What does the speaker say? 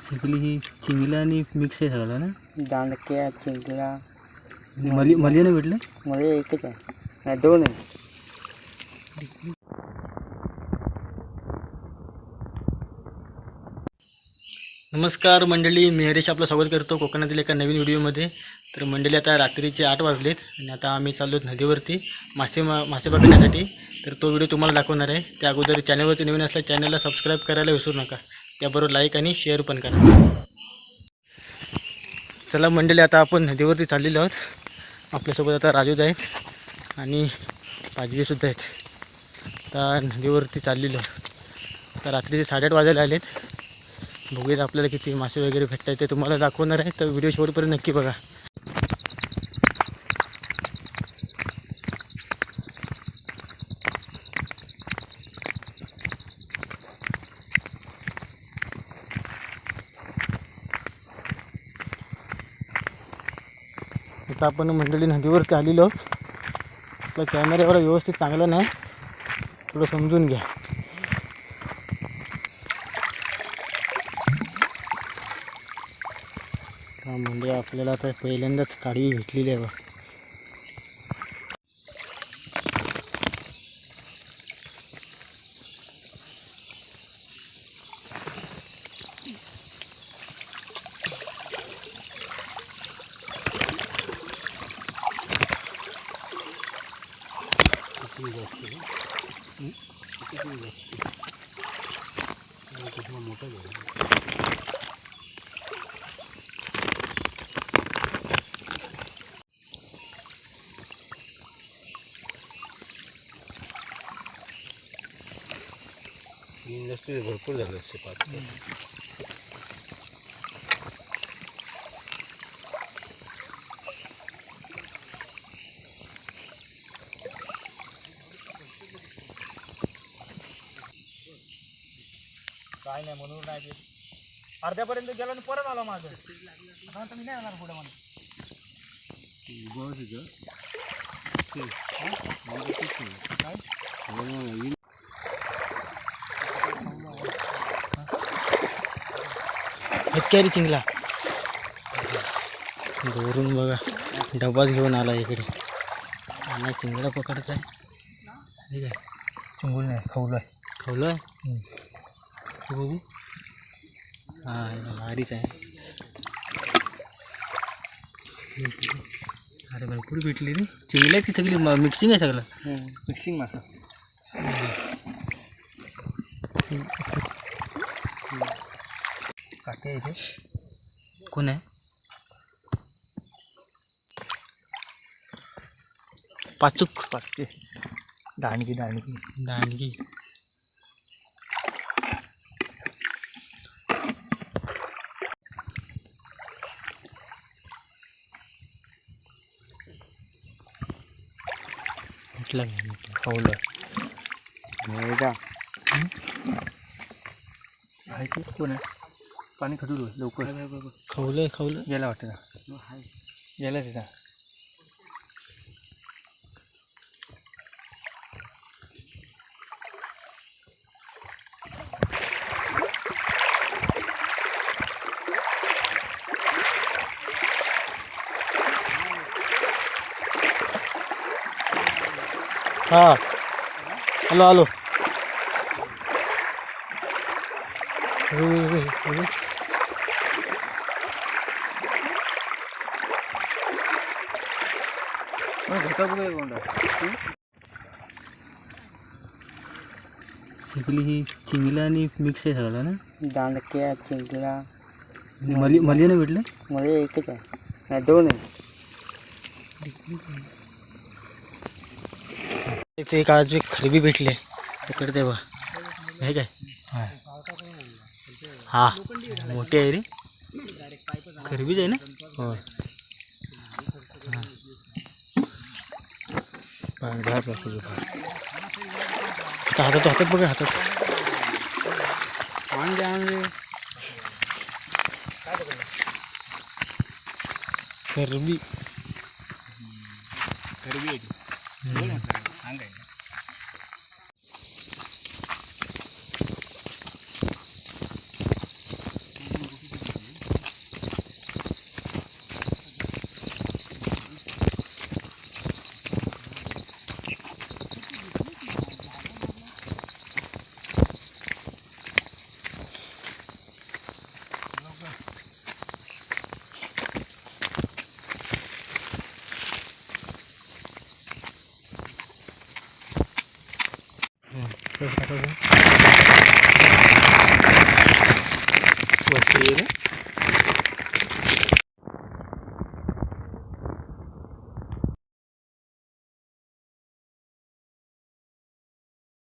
सगळी ही चिंगला आणि मिक्स आहे सगळं ना. दांडक्या चिंगला मलिया नाही भेटलं. मला एकच आहे, नाही दोन आहे. नमस्कार मंडळी, मी हरीश आपलं स्वागत करतो कोकणातील एका नवीन व्हिडिओमध्ये. तर मंडळी आता रात्रीचे 8 वाजलेत आणि आता आम्ही चाललो नदीवरती मासे पकडण्यासाठी. तर तो व्हिडिओ तुम्हाला दाखवणार आहे. त्या अगोदर चॅनलवरती नवीन असल्या चॅनलला सबस्क्राईब करायला विसरू नका. त्याबरोबर लाईक आणि शेअर पण करा. चला मंडळी, आता आपण नदीवरती चाललेलो आहोत. आपल्यासोबत आता राजूद आहेत आणि पाजवीसुद्धा आहेत. आता नदीवरती चाललेलो आहोत. तर रात्रीचे 8:30 वाजायला आलेत. बघूयात आपल्याला किती मासे वगैरे भेटत आहेत ते तुम्हाला दाखवणार आहे. तर व्हिडिओ शेवटपर्यंत नक्की बघा. आता आपण मंडळी नदीवरती आलेलो आहोत. आपला कॅमेऱ्यावर व्यवस्थित चांगला नाही, थोडं समजून घ्या. म्हणजे आपल्याला आता पहिल्यांदाच काळी भेटलेली आहे बघ. इंडस्ट्री भरपूर झालं असते पाच. काय नाही म्हणून नाही. अर्ध्यापर्यंत गेला आणि परत आला माझं. आता मी नाही येणार पुढे मला. हेतकरी चिंगला दोरून बघा, डबाच घेऊन आला इकडे. आणि चिंगला पकडत आहे. ठीक आहे, चिंगूल नाही, खवलो आहे. खवलो आहे बघू. हां, भारीच आहे. अरे भरपूर भेटली रे चिंगल्या. ती सगळी मिक्सिंग आहे, सगळं मिक्सिंग मासा. काटे आहे इथे. कोण आहे? पाचूक पाचते. दांडगी दांडगी दांडगी. म्हटलं खवलं आहे की कोण आहे? पाणी खटू लवकर. खवलं गेला वाटतं ना. गेला तिथं. हां, आलो आलो. सगळी ही चिंगला आणि मिक्स आहे सगळं ना. दांडक्या चिंगला मलिया नाही भेटलं. मला एकच आहे, नाही दोन आहे. इथे एक आज एक खरबी भेटली आहे. तिकडे ते बघ, हे काय. हा, मोठी आहे रे. खरबीच आहे ना. हो, हातात हातात बघा, हातात. खरबी सांगायचं. असं टाकायचं.